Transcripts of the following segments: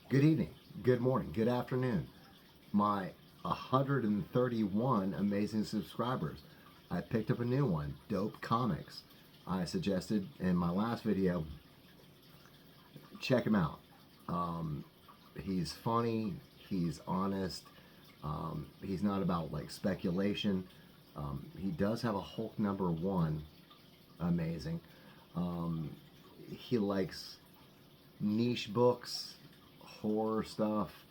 Good evening, good morning, good afternoon. My 131 amazing subscribers. I picked up a new one, Dope Comics. I suggested in my last video, check him out. Um, he's funny, he's honest, he's not about like speculation. He does have a Hulk #1, amazing. Um, he likes niche books, horror stuff.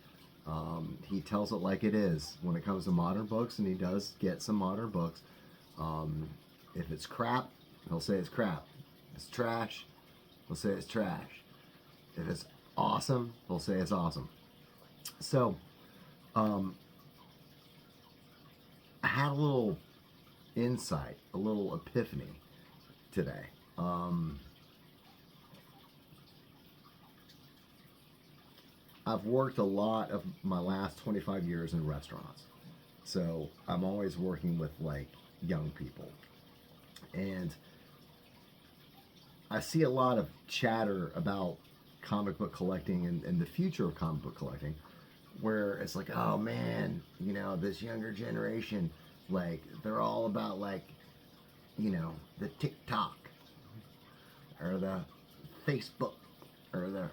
He tells it like it is when it comes to modern books, and he does get some modern books. Um, if it's crap, he'll say it's crap. If it's trash, he'll say it's trash. If it's awesome, he'll say it's awesome. So, um, I had a little insight, a little epiphany today. Um, I've worked a lot of my last 25 years in restaurants. So I'm always working with like young people. And I see a lot of chatter about comic book collecting and the future of comic book collecting, where it's like, oh man, this younger generation, like, they're all about like, the TikTok or the Facebook or the,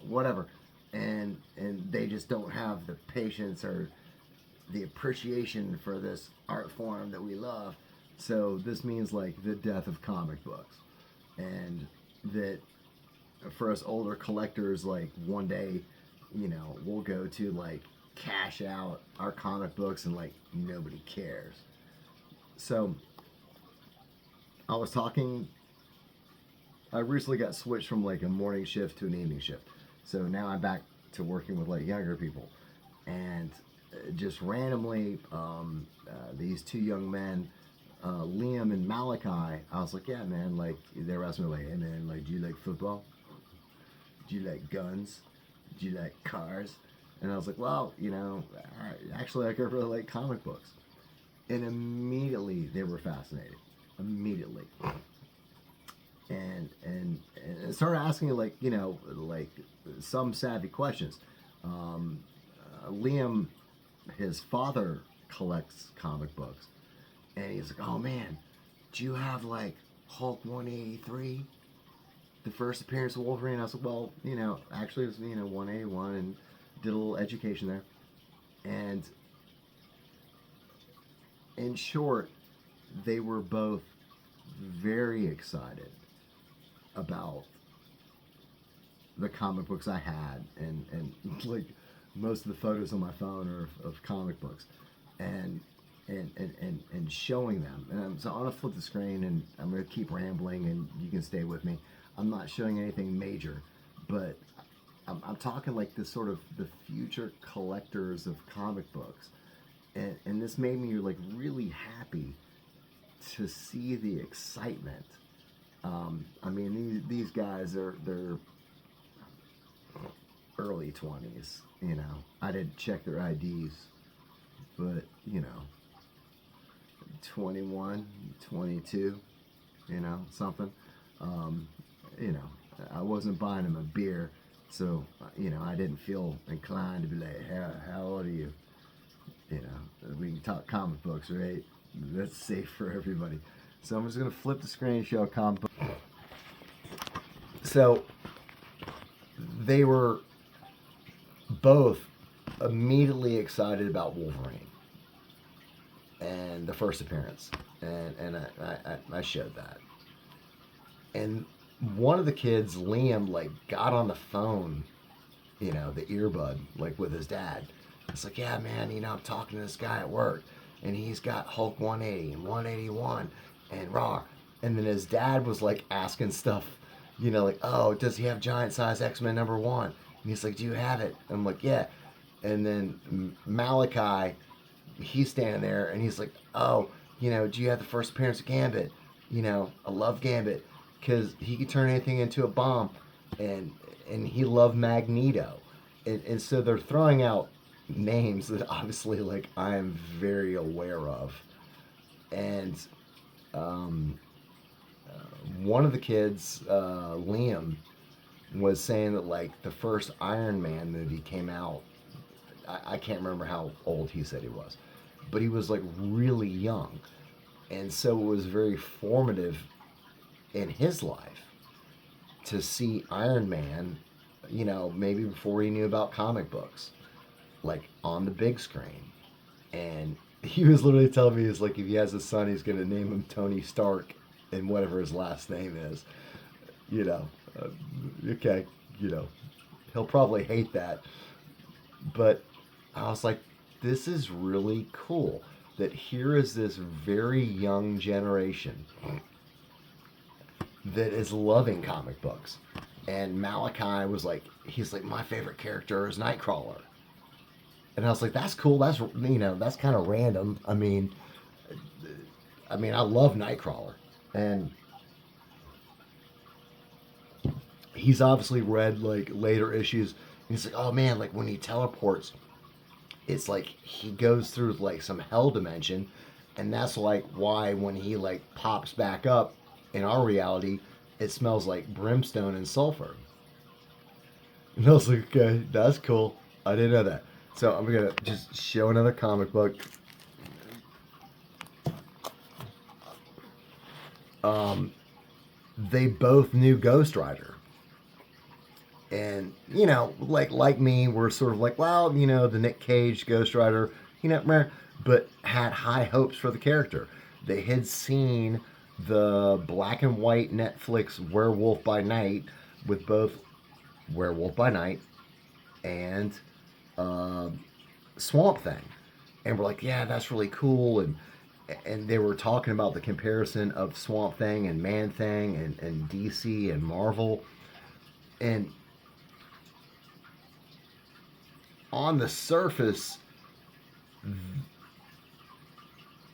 whatever. And they just don't have the patience or the appreciation for this art form that we love. So this means like the death of comic books, and that for us older collectors, like one day, we'll go to like cash out our comic books and like nobody cares. So I was talking. I recently got switched from like a morning shift to an evening shift, so now I'm back to working with like younger people, and just randomly, these two young men, Liam and Malachi, I was like, yeah, man, like, they were asking me, like, hey, man, like, do you like football? Do you like guns? Do you like cars? And I was like, well, actually, I really like comic books. And immediately they were fascinated. Immediately. And started asking, like, like some savvy questions. Liam, his father collects comic books, and he's like, "Oh man, do you have like Hulk 183, the first appearance of Wolverine?" I was like, "Well, actually, it was 181," and did a little education there. And in short, they were both very excited about the comic books I had, and like most of the photos on my phone are of comic books, and and showing them. And so I'm gonna flip the screen, and I'm gonna keep rambling, and you can stay with me. I'm not showing anything major, but I'm talking like this sort of the future collectors of comic books, and this made me like really happy to see the excitement. I mean, these guys they're early 20s. I didn't check their IDs, but 21, 22, something. Um, you know, I wasn't buying them a beer, so I didn't feel inclined to be like, how old are you? We can talk comic books, right? That's safe for everybody. So I'm just gonna flip the screen and show a comic book. So they were both immediately excited about Wolverine and the first appearance, and I showed that. And one of the kids, Liam, like got on the phone, the earbud, like with his dad. It's like, yeah, man, I'm talking to this guy at work, and he's got Hulk 180 and 181 and Raw. And then his dad was like asking stuff, like, oh, does he have giant size X-Men #1? And he's like, do you have it? And I'm like, yeah. And then Malachi, he's standing there, and he's like, oh, do you have the first appearance of Gambit? I love Gambit because he could turn anything into a bomb, and he loved Magneto, and so they're throwing out names that obviously like I am very aware of, and um, one of the kids, Liam, was saying that like the first Iron Man movie came out. I can't remember how old he said he was, but he was like really young, and so it was very formative in his life to see Iron Man, maybe before he knew about comic books, like on the big screen. And he was literally telling me, he's like, if he has a son, he's going to name him Tony Stark and whatever his last name is. You know, uh, okay, he'll probably hate that. But I was like, this is really cool that here is this very young generation that is loving comic books. And Malachi was like, he's like, my favorite character is Nightcrawler. And I was like, that's cool. That's kind of random. I love Nightcrawler. And he's obviously read like later issues. And he's like, oh man, like when he teleports, it's like he goes through like some hell dimension. And that's like why when he like pops back up in our reality, it smells like brimstone and sulfur. And I was like, okay, that's cool. I didn't know that. So I'm gonna just show another comic book. They both knew Ghost Rider, and like me, we're sort of like, well, the Nick Cage Ghost Rider, but had high hopes for the character. They had seen the black and white Netflix Werewolf by Night with both Werewolf by Night and uh, Swamp Thing, and we're like, yeah, that's really cool. And they were talking about the comparison of Swamp Thing and Man Thing and DC and Marvel, and on the surface,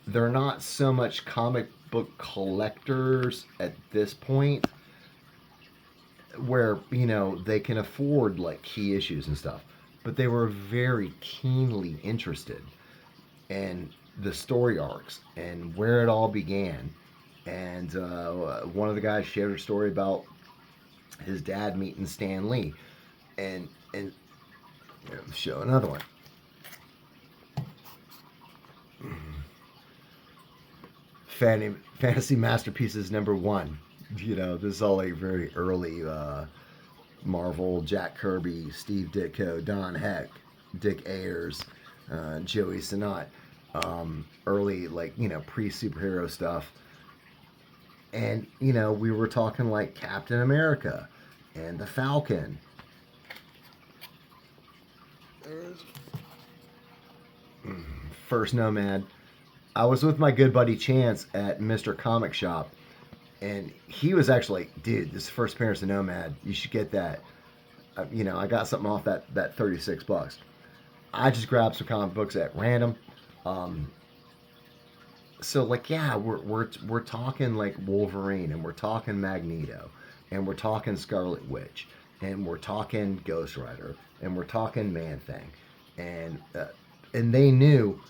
they're not so much comic book collectors at this point where they can afford like key issues and stuff, but they were very keenly interested in the story arcs and where it all began. And one of the guys shared a story about his dad meeting Stan Lee, and show another one. Fantasy Masterpieces #1. This is all like very early Marvel, Jack Kirby, Steve Ditko, Don Heck, Dick Ayers, Joey Sinnott. Early, like, pre-superhero stuff. And, we were talking like Captain America and the Falcon. First Nomad. I was with my good buddy Chance at Mr. Comic Shop, and he was actually like, dude, this is the first appearance of Nomad. You should get that. I got something off that $36. I just grabbed some comic books at random. So like, yeah, we're talking like Wolverine, and we're talking Magneto, and we're talking Scarlet Witch, and we're talking Ghost Rider, and we're talking Man Thing, and they knew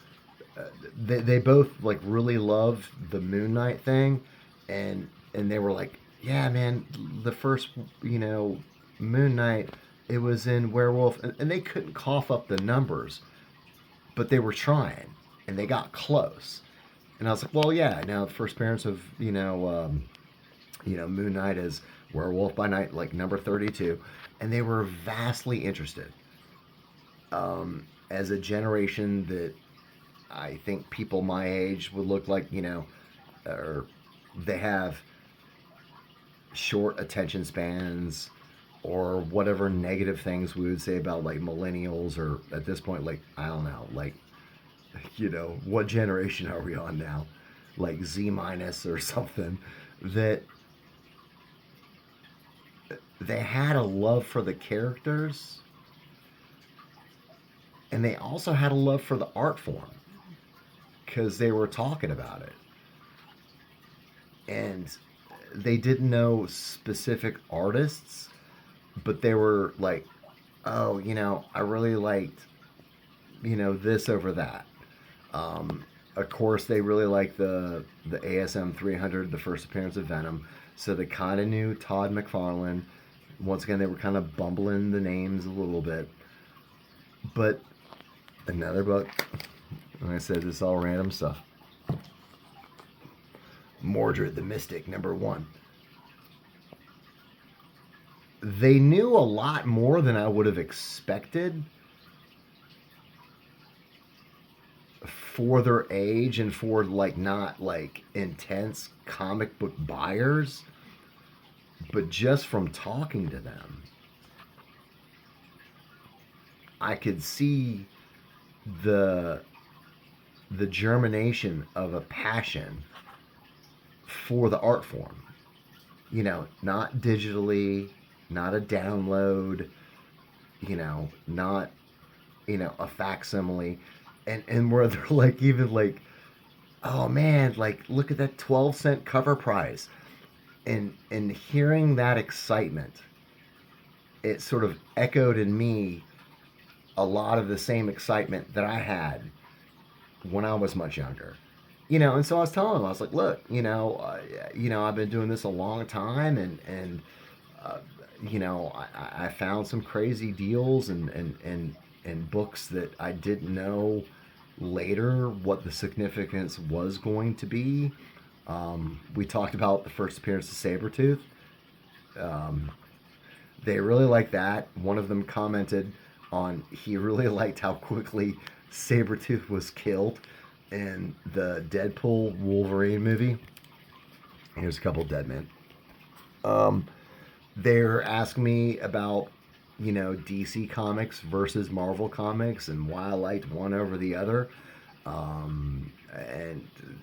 they both like really loved the Moon Knight thing, and they were like, yeah, man, the first Moon Knight, it was in Werewolf, and they couldn't cough up the numbers, but they were trying, and they got close. And I was like, well, yeah. Now the first appearance of Moon Knight is Werewolf by Night, like number 32, and they were vastly interested. As a generation that I think people my age would look like, or they have short attention spans, or whatever negative things we would say about like millennials, or at this point, like, I don't know, like, what generation are we on now? Like Z minus or something. That they had a love for the characters, and they also had a love for the art form because they were talking about it. And they didn't know specific artists, but they were like, oh, I really liked, this over that. Of course, they really liked the ASM 300, the first appearance of Venom. So they kind of knew Todd McFarlane. Once again, they were kind of bumbling the names a little bit. But another book, like I said, this is all random stuff. Mordred the Mystic, #1. They knew a lot more than I would have expected for their age and for like not like intense comic book buyers, but just from talking to them, I could see the germination of a passion for the art form. You know, not digitally, not a download, not, a facsimile. And where they're like, even like, oh man, like, look at that 12-cent cover price. And hearing that excitement, it sort of echoed in me a lot of the same excitement that I had when I was much younger. And so I was telling him, I was like, look, I've been doing this a long time, and uh, I found some crazy deals and books that I didn't know later what the significance was going to be. We talked about the first appearance of Sabretooth. Um, they really liked that. One of them commented on he really liked how quickly Sabretooth was killed in the Deadpool Wolverine movie. Here's a couple dead men. They're asking me about, DC Comics versus Marvel Comics and why I liked one over the other. And,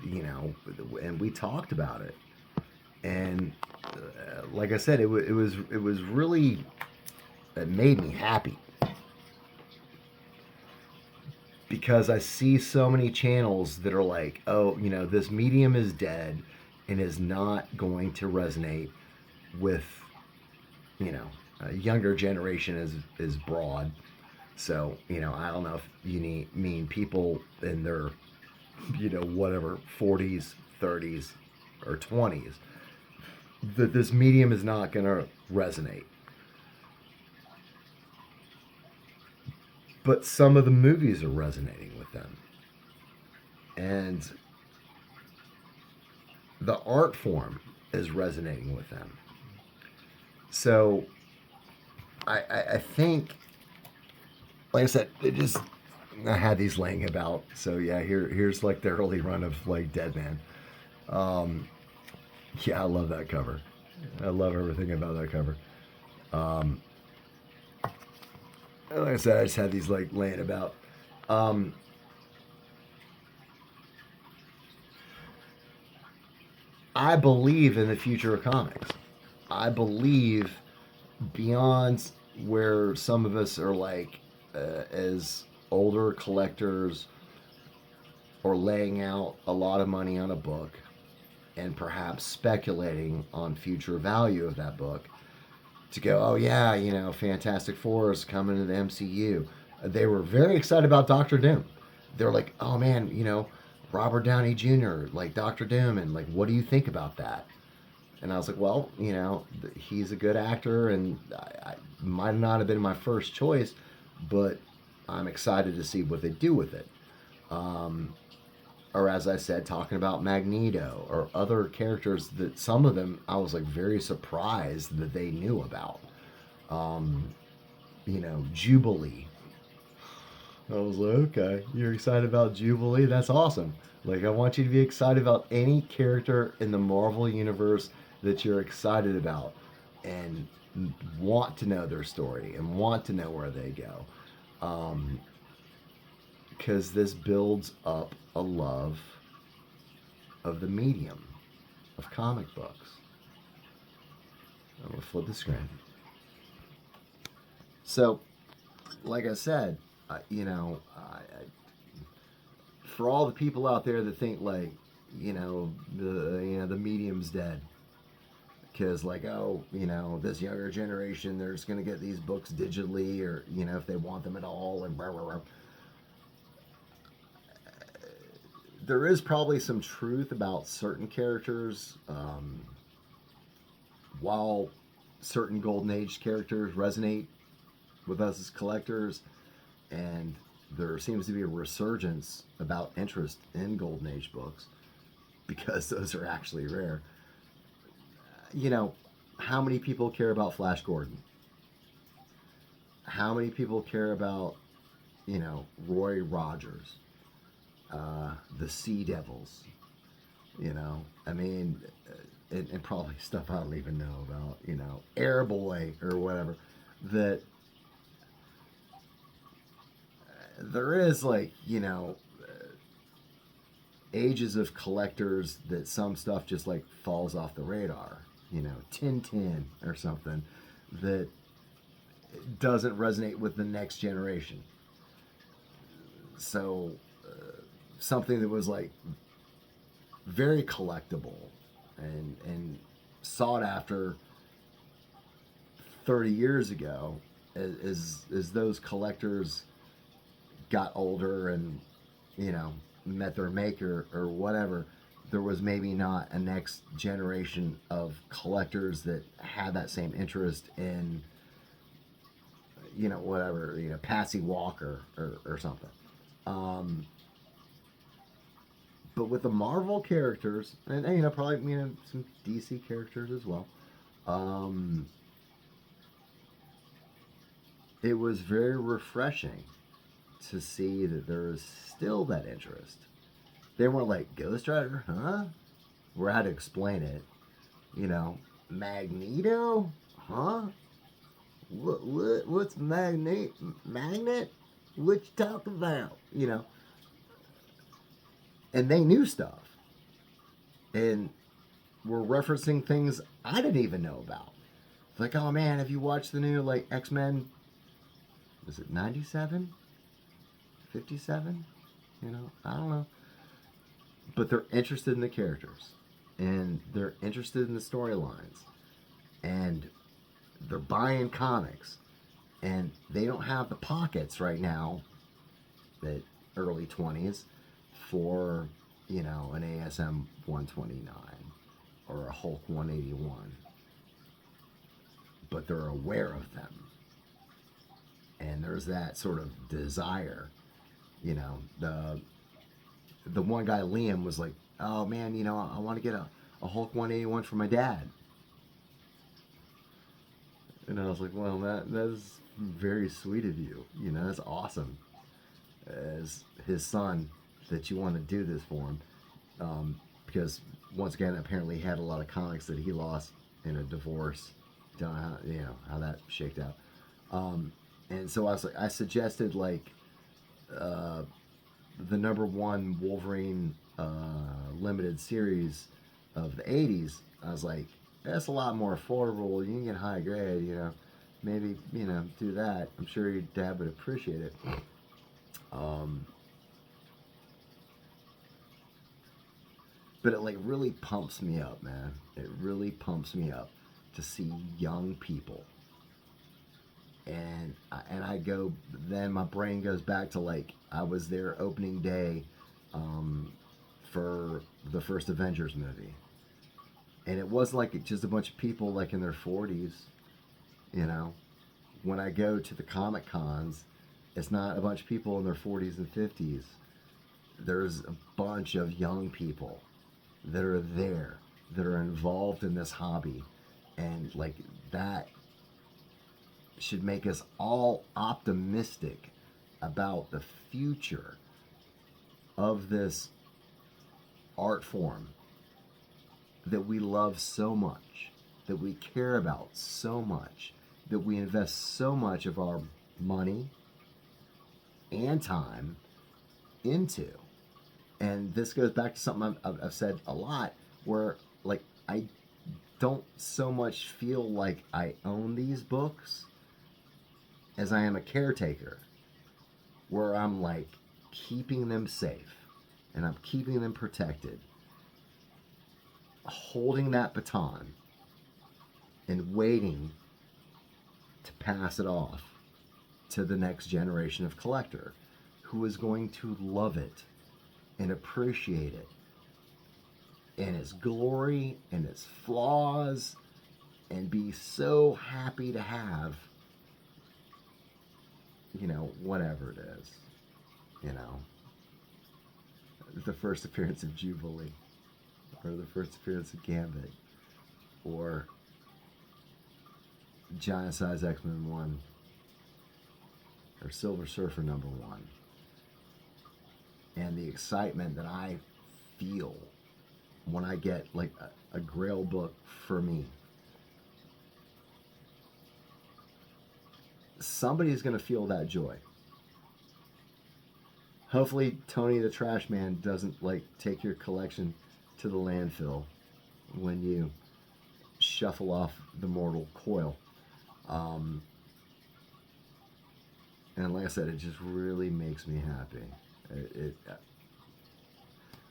and we talked about it. And like I said, it was really, it made me happy. Because I see so many channels that are like, oh, this medium is dead and is not going to resonate with, a younger generation is broad. So, I don't know if you mean people in their, whatever, 40s, 30s, or 20s, that this medium is not going to resonate. But some of the movies are resonating with them. And the art form is resonating with them. So I think, like I said, I had these laying about. So yeah, here's like the early run of like Dead Man. Yeah, I love that cover. I love everything about that cover. Um, like I said, I just had these like laying about. Um, I believe in the future of comics. I believe beyond where some of us are like, as older collectors, or laying out a lot of money on a book and perhaps speculating on future value of that book, to go, oh yeah, Fantastic Four is coming to the MCU. They were very excited about Doctor Doom. They're like, oh man, Robert Downey Jr., like Doctor Doom, and like, what do you think about that? And I was like, well, he's a good actor, and I might not have been my first choice, but I'm excited to see what they do with it. Or as I said, talking about Magneto or other characters that some of them I was like very surprised that they knew about. Jubilee. I was like, okay, you're excited about Jubilee? That's awesome. Like, I want you to be excited about any character in the Marvel Universe that you're excited about and want to know their story and want to know where they go. Because this builds up a love of the medium of comic books. I'm going to flip the screen. So, like I said, for all the people out there that think like, the medium's dead, because like, oh, this younger generation, they're just going to get these books digitally, or if they want them at all, and blah, blah, blah. There is probably some truth about certain characters, while certain Golden Age characters resonate with us as collectors, and there seems to be a resurgence about interest in Golden Age books because those are actually rare. You know, how many people care about Flash Gordon? How many people care about, Roy Rogers, the Sea Devils? I mean, and probably stuff I don't even know about, Airboy or whatever. That there is like, ages of collectors that some stuff just like falls off the radar. Tintin or something that doesn't resonate with the next generation. So something that was like very collectible and sought after 30 years ago, as those collectors got older and met their maker or whatever, there was maybe not a next generation of collectors that had that same interest in whatever, Patsy Walker or something. But with the Marvel characters, and probably some DC characters as well, it was very refreshing to see that there is still that interest. They weren't like, Ghost Rider, huh? Where I had to explain it. Magneto, huh? What's magnet? What you talking about? And they knew stuff, and were referencing things I didn't even know about. It's like, oh man, have you watched the new like X-Men? Was it 97? 57? I don't know. But they're interested in the characters, and they're interested in the storylines, and they're buying comics, and they don't have the pockets right now, the early 20s, for an ASM 129 or a Hulk 181, but they're aware of them, and there's that sort of desire. The one guy, Liam, was like, oh man, I want to get a Hulk 181 for my dad. And I was like, well, that is very sweet of you. That's awesome. As his son, that you want to do this for him. Because, once again, apparently he had a lot of comics that he lost in a divorce. Don't know how that shaked out. And so I suggested, like, the number one Wolverine limited series of the 80s. I was like, that's a lot more affordable. You can get high grade, maybe, do that. I'm sure your dad would appreciate it. But it like really pumps me up, man. It really pumps me up to see young people. And I go, then my brain goes back to like, I was there opening day for the first Avengers movie. And it was like just a bunch of people like in their 40s, When I go to the Comic Cons, it's not a bunch of people in their 40s and 50s. There's a bunch of young people that are there, that are involved in this hobby. And like that should make us all optimistic about the future of this art form that we love so much, that we care about so much, that we invest so much of our money and time into. And this goes back to something I've said a lot, where like I don't so much feel like I own these books as I am a caretaker, where I'm like keeping them safe and I'm keeping them protected, holding that baton and waiting to pass it off to the next generation of collector who is going to love it and appreciate it and its glory and its flaws and be so happy to have, you know, whatever it is, you know, the first appearance of Jubilee, or the first appearance of Gambit, or Giant Size X-Men 1, or Silver Surfer #1, and the excitement that I feel when I get like a Grail book for me. Somebody's going to feel that joy. Hopefully Tony the Trash Man doesn't like take your collection to the landfill when you shuffle off the mortal coil. And like I said, it just really makes me happy.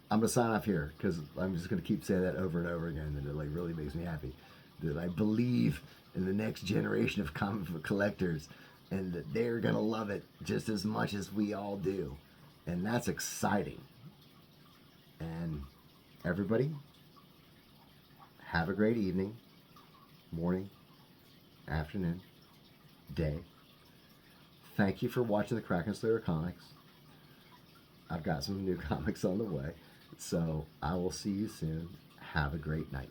I'm gonna sign off here because I'm just gonna keep saying that over and over again. That it like really makes me happy. That I believe in the next generation of comic book collectors, and that they're gonna love it just as much as we all do, and that's exciting. And everybody, have a great evening, morning, afternoon, day. Thank you for watching the Krakens Lair comics. I've got some new comics on the way. So I will see you soon. Have a great night.